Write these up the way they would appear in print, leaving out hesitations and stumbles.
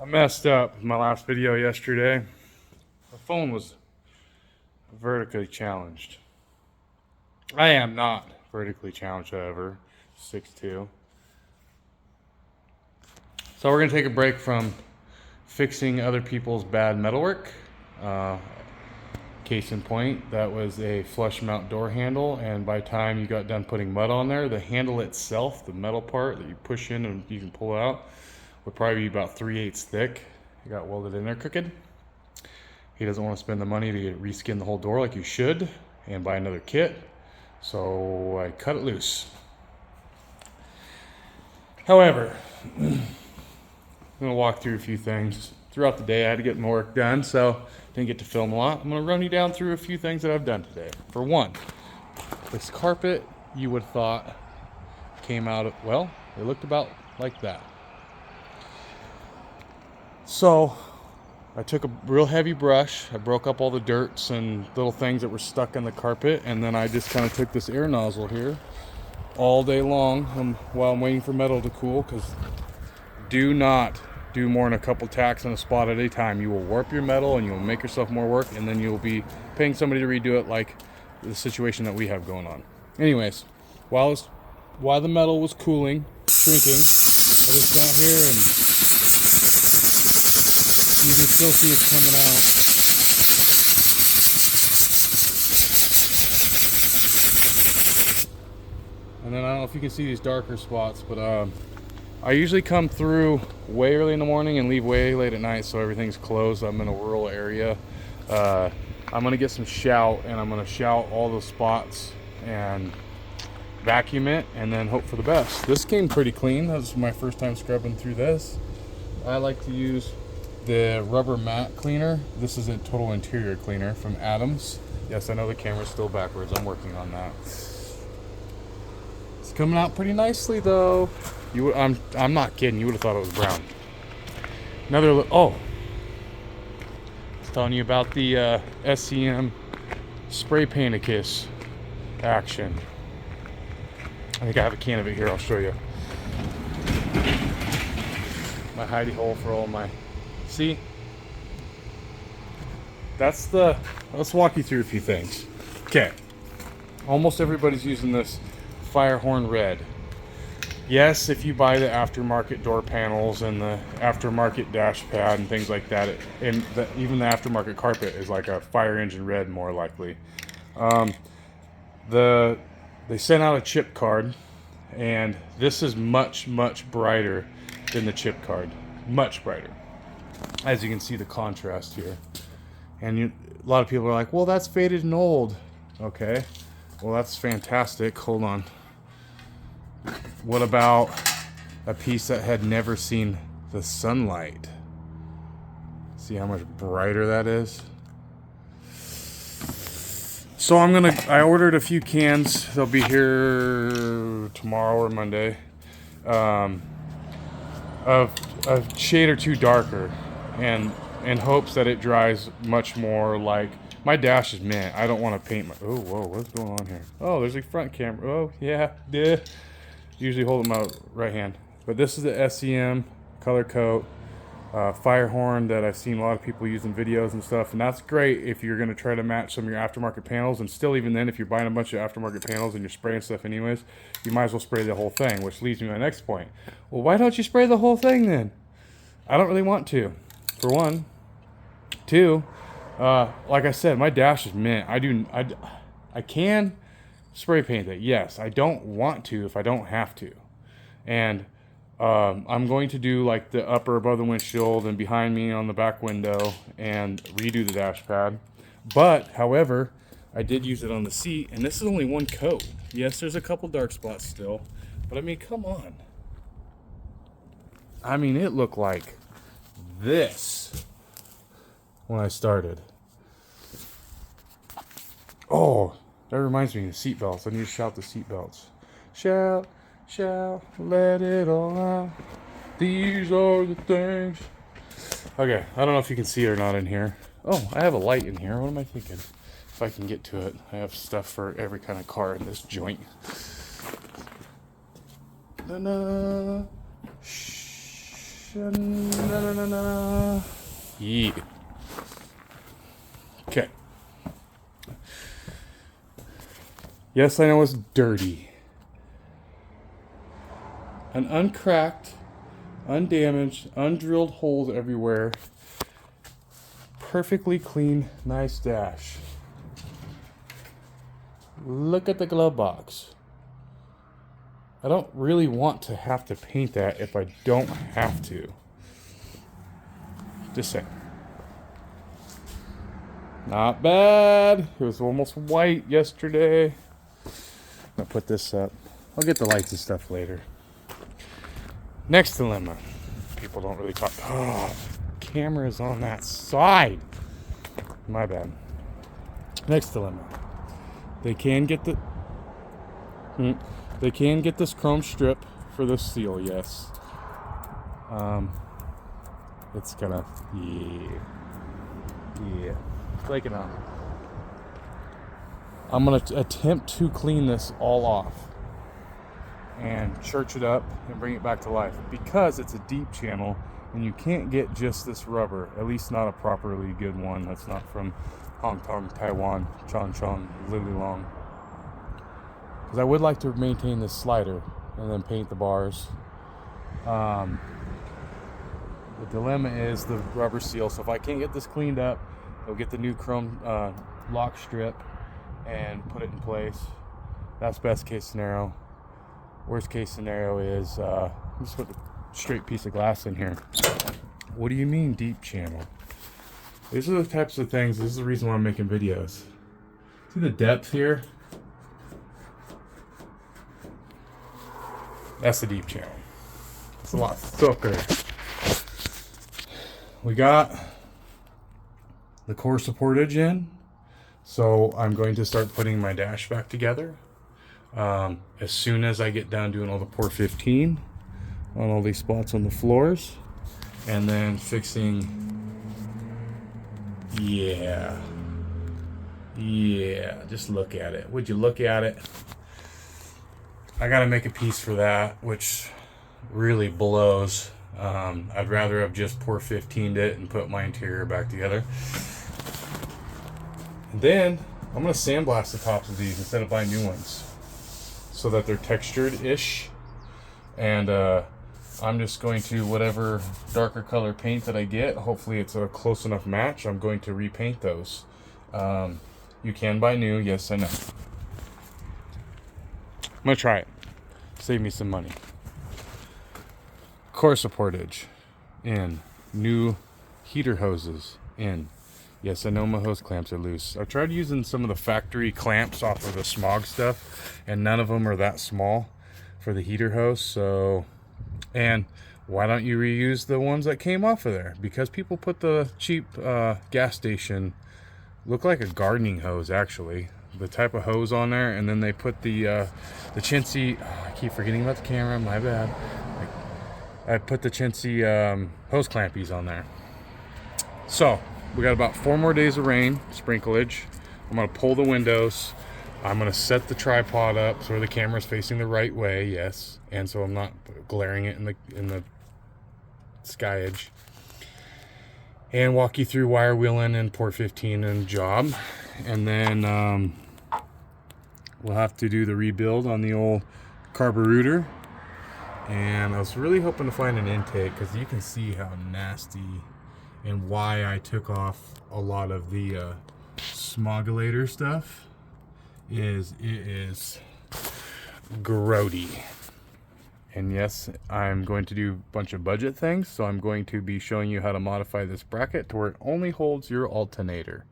I messed up with my last video yesterday. My phone was vertically challenged. I am not vertically challenged, however, 6'2". So we're going to take a break from fixing other people's bad metalwork. Case in point, that was a flush mount door handle, and by the time you got done putting mud on there, the handle itself, the metal part that you push in and you can pull out, would probably be about 3/8 thick. It got welded in there crooked. He doesn't want to spend the money to reskin the whole door like you should and buy another kit, so I cut it loose. However, I'm going to walk through a few things. Throughout the day, I had to get more work done, so didn't get to film a lot. I'm going to run you down through a few things that I've done today. For one, this carpet, you would have thought came out of, well, it looked about like that. So I took a real heavy brush, I broke up all the dirts and little things that were stuck in the carpet, and then I just kind of took this air nozzle here all day long while I'm waiting for metal to cool, because do not do more than a couple tacks on a spot at a time. You will warp your metal and you will make yourself more work, and then you'll be paying somebody to redo it, like the situation that we have going on. Anyways, while the metal was cooling, shrinking, I just got here and you can still see it coming out. And then I don't know if you can see these darker spots, but I usually come through way early in the morning and leave way late at night, so everything's closed. I'm in a rural area. I'm gonna get some shout, and I'm gonna shout all those spots and vacuum it, and then hope for the best. This came pretty clean. That was my first time scrubbing through this. I like to use the rubber mat cleaner. This is a total interior cleaner from Adams. Yes, I know the camera's still backwards. I'm working on that. It's coming out pretty nicely though. I'm not kidding. You would have thought it was brown. Another I was telling you about the SCM spray paint a kiss action. I think I have a can of it here. I'll show you. My hidey hole for all my. See? Let's walk you through a few things. Okay. Almost everybody's using this Firehorn red. Yes, if you buy the aftermarket door panels and the aftermarket dash pad and things like that, even the aftermarket carpet is like a fire engine red, more likely. They sent out a chip card, and this is much, much brighter than the chip card. Much brighter. As you can see the contrast here. And a lot of people are like, well, that's faded and old. Okay, well, that's fantastic. Hold on. What about a piece that had never seen the sunlight? See how much brighter that is? So I ordered a few cans. They'll be here tomorrow or Monday. Of a shade or two darker, and in hopes that it dries much more like my dash is mint. I don't want to paint my. Oh, whoa, what's going on here? Oh, there's a front camera. Oh, yeah, duh. Usually hold it in my right hand, but this is the SCM color coat Firehorn that I've seen a lot of people use in videos and stuff, and that's great if you're going to try to match some of your aftermarket panels. And still, even then, if you're buying a bunch of aftermarket panels and you're spraying stuff anyways, you might as well spray the whole thing, which leads me to my next point. Well, why don't you spray the whole thing then? I don't really want to, for one. Two, like I said, my dash is mint. I can spray paint it, yes. I don't want to if I don't have to. And I'm going to do like the upper above the windshield and behind me on the back window and redo the dash pad. But, however, I did use it on the seat, and this is only one coat. Yes, there's a couple dark spots still, but I mean, come on. I mean, it looked like this when I started. Oh, that reminds me of seatbelts. I need to shout the seatbelts. Shout, shout, let it all out. These are the things. Okay, I don't know if you can see it or not in here. Oh, I have a light in here. What am I thinking? If I can get to it. I have stuff for every kind of car in this joint. Na-na. Shh. Yeah. Okay. Yes, I know it's dirty. An uncracked, undamaged, undrilled holes everywhere. Perfectly clean, nice dash. Look at the glove box. I don't really want to have to paint that if I don't have to. Just saying. Not bad. It was almost white yesterday. I'm gonna put this up. I'll get the lights and stuff later. Next dilemma. People don't really talk. Oh, camera's on that side. My bad. Next dilemma. They can get this chrome strip for the seal, yes. It's gonna, yeah. Like it on. I'm gonna attempt to clean this all off and church it up and bring it back to life, because it's a deep channel and you can't get just this rubber, at least not a properly good one that's not from Hong Kong, Taiwan, Chongchong, Lililong. Because I would like to maintain this slider and then paint the bars. The dilemma is the rubber seal. So if I can't get this cleaned up, I'll get the new chrome lock strip and put it in place. That's best case scenario. Worst case scenario is just put a straight piece of glass in here. What do you mean deep channel? These are the types of things. This is the reason why I'm making videos. See the depth here? That's the deep channel. It's a lot thicker. We got the core supportage in, so I'm going to start putting my dash back together as soon as I get done doing all the pour 15 on all these spots on the floors, and then fixing. Yeah, just look at it. Would you look at it? I gotta make a piece for that, which really blows. I'd rather have just pour 15'd it and put my interior back together. And then I'm gonna sandblast the tops of these instead of buying new ones, so that they're textured-ish. And I'm just going to, whatever darker color paint that I get, hopefully it's a close enough match, I'm going to repaint those. You can buy new, yes I know. I'm gonna try it. Save me some money. Core supportage in. New heater hoses in. Yes, I know my hose clamps are loose. I've tried using some of the factory clamps off of the smog stuff, and none of them are that small for the heater hose. So, and why don't you reuse the ones that came off of there? Because people put the cheap gas station, look like a gardening hose actually, the type of hose on there, and then they put the chintzy. Oh, I keep forgetting about the camera. My bad. I put the chintzy hose clampies on there. So we got about 4 more days of rain, sprinklage. I'm gonna pull the windows. I'm gonna set the tripod up so the camera's facing the right way. Yes, and so I'm not glaring it in the sky edge. And walk you through wire wheeling and pour 15 and job, and then we'll have to do the rebuild on the old carburetor. And I was really hoping to find an intake, because you can see how nasty and why I took off a lot of the smogulator stuff. It is grody. And yes, I'm going to do a bunch of budget things, so I'm going to be showing you how to modify this bracket to where it only holds your alternator.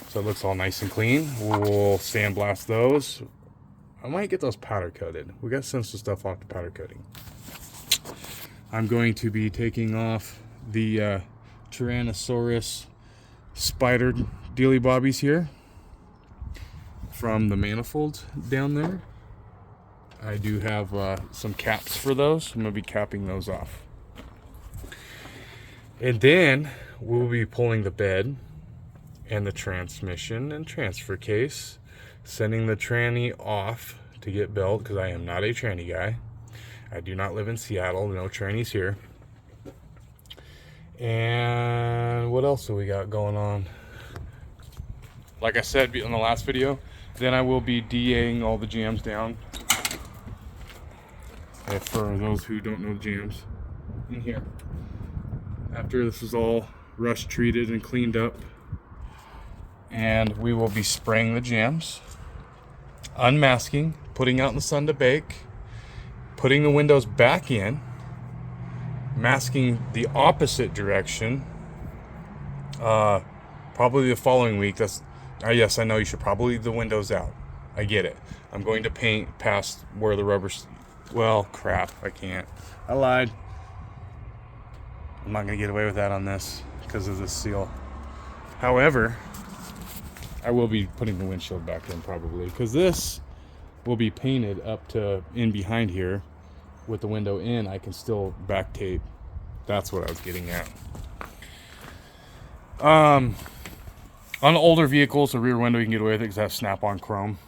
So it looks all nice and clean. We'll sandblast those. I might get those powder coated. We got to send some stuff off to powder coating. I'm going to be taking off the Tyrannosaurus spider dealy bobbies here from the manifold down there. I do have some caps for those. I'm going to be capping those off. And then we'll be pulling the bed and the transmission and transfer case, sending the tranny off to get built, because I am not a tranny guy. I do not live in Seattle. No trannies here. And what else do we got going on? Like I said in the last video, then I will be DAing all the jams down. And for those who don't know the jams, in here. After this is all rust treated and cleaned up, and we will be spraying the jams, unmasking, putting out in the sun to bake, putting the windows back in, masking the opposite direction, probably the following week. That's yes, I know you should probably leave the windows out. I get it. I'm going to paint past where the rubber's, well, crap, I can't. I lied. I'm not gonna get away with that on this because of this seal. However, I will be putting the windshield back in probably, because this will be painted up to in behind here. With the window in, I can still back tape. That's what I was getting at. On older vehicles, the rear window you can get away with it because that's snap-on chrome.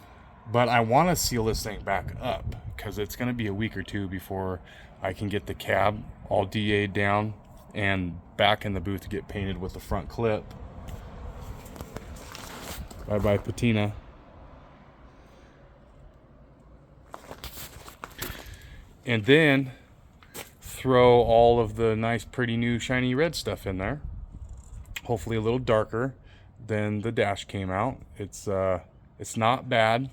But I want to seal this thing back up because it's going to be a week or two before I can get the cab all DA'd down and back in the booth to get painted with the front clip. Bye-bye patina. And then throw all of the nice, pretty new shiny red stuff in there. Hopefully a little darker than the dash came out. It's not bad.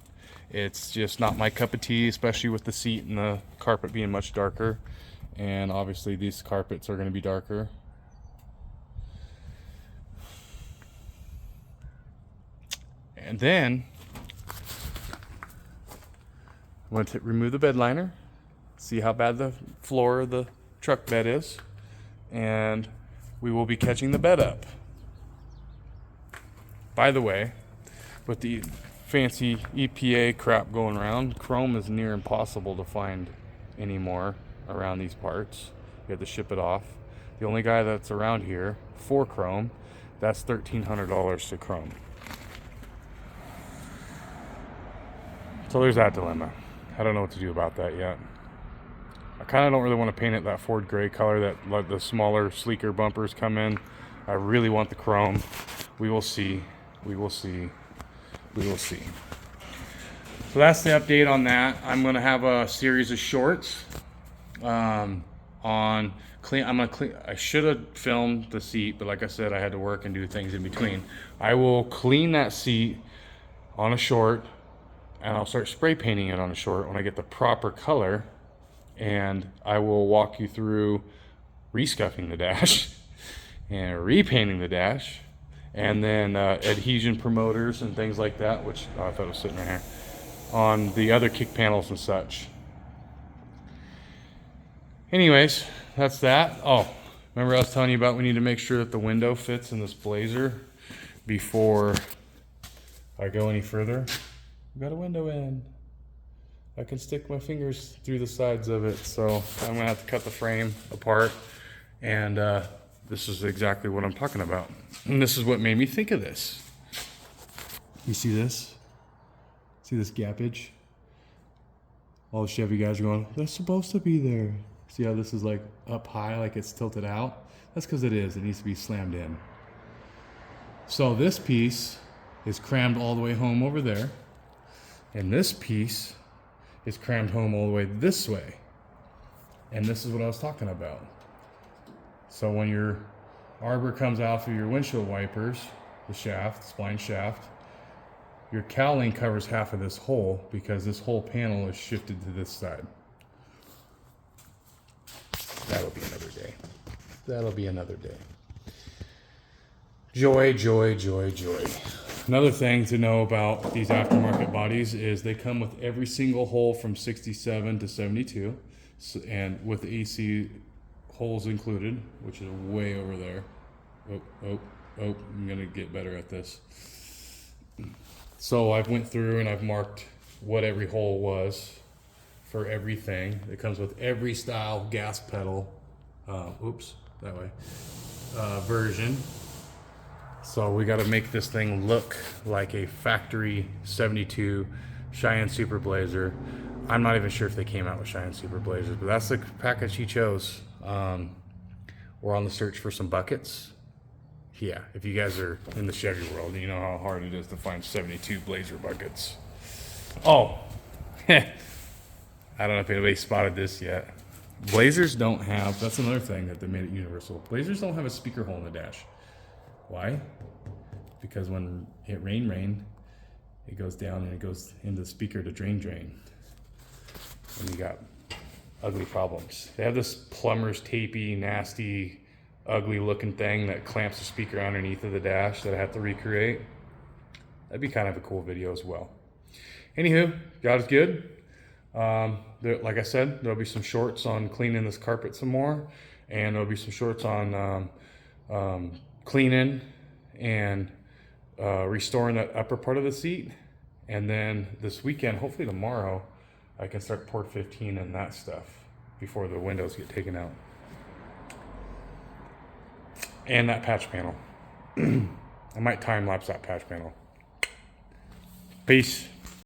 It's just not my cup of tea, especially with the seat and the carpet being much darker. And obviously these carpets are going to be darker. And then I'm going to remove the bed liner. See how bad the floor of the truck bed is, and we will be catching the bed up. By the way, with the fancy EPA crap going around, chrome is near impossible to find anymore around these parts. You have to ship it off. The only guy that's around here for chrome, that's $1,300 to chrome. So there's that dilemma. I don't know what to do about that yet. I kind of don't really want to paint it that Ford gray color that let the smaller, sleeker bumpers come in. I really want the chrome. We will see. We will see. We will see. So that's the update on that. I'm going to have a series of shorts on clean. I'm going to clean. I should have filmed the seat, but like I said, I had to work and do things in between. I will clean that seat on a short, and I'll start spray painting it on a short when I get the proper color. And I will walk you through rescuffing the dash and repainting the dash, and then adhesion promoters and things like that, which I thought it was sitting right here, on the other kick panels and such. Anyways, that's that. Oh, remember I was telling you about we need to make sure that the window fits in this Blazer before I go any further. We got a window in. I can stick my fingers through the sides of it, so I'm gonna have to cut the frame apart, and this is exactly what I'm talking about. And this is what made me think of this. You see this? See this gappage? All the Chevy guys are going, they're supposed to be there. See how this is like up high, like it's tilted out? That's because it is. It needs to be slammed in. So this piece is crammed all the way home over there, and this piece is crammed home all the way this way. And this is what I was talking about. So when your arbor comes off of your windshield wipers, the shaft, spline shaft, your cowling covers half of this hole because this whole panel is shifted to this side. That'll be another day. That'll be another day. Joy, joy, joy, joy. Another thing to know about these aftermarket bodies is they come with every single hole from 67 to 72, and with the AC holes included, which is way over there. Oh, I'm gonna get better at this. So I've went through and I've marked what every hole was for everything. It comes with every style gas pedal, version. So we got to make this thing look like a factory 72 Cheyenne Super Blazer. I'm not even sure if they came out with Cheyenne Super Blazers, but that's the package he chose. We're or on the search for some buckets, yeah, if you guys are in the Chevy world, you know how hard it is to find 72 Blazer buckets. Oh, I don't know if anybody spotted this yet. Blazers don't have, that's another thing that they made it universal. Blazers don't have a speaker hole in the dash. Why? Because when it rain, it goes down and it goes into the speaker to drain. And you got ugly problems. They have this plumber's tapey, nasty, ugly looking thing that clamps the speaker underneath of the dash that I have to recreate. That'd be kind of a cool video as well. Anywho, God is good. Like I said, there'll be some shorts on cleaning this carpet some more, and there'll be some shorts on cleaning and restoring that upper part of the seat. And then this weekend, hopefully tomorrow, I can start port 15 and that stuff before the windows get taken out. And that patch panel. I might time lapse that patch panel. Peace.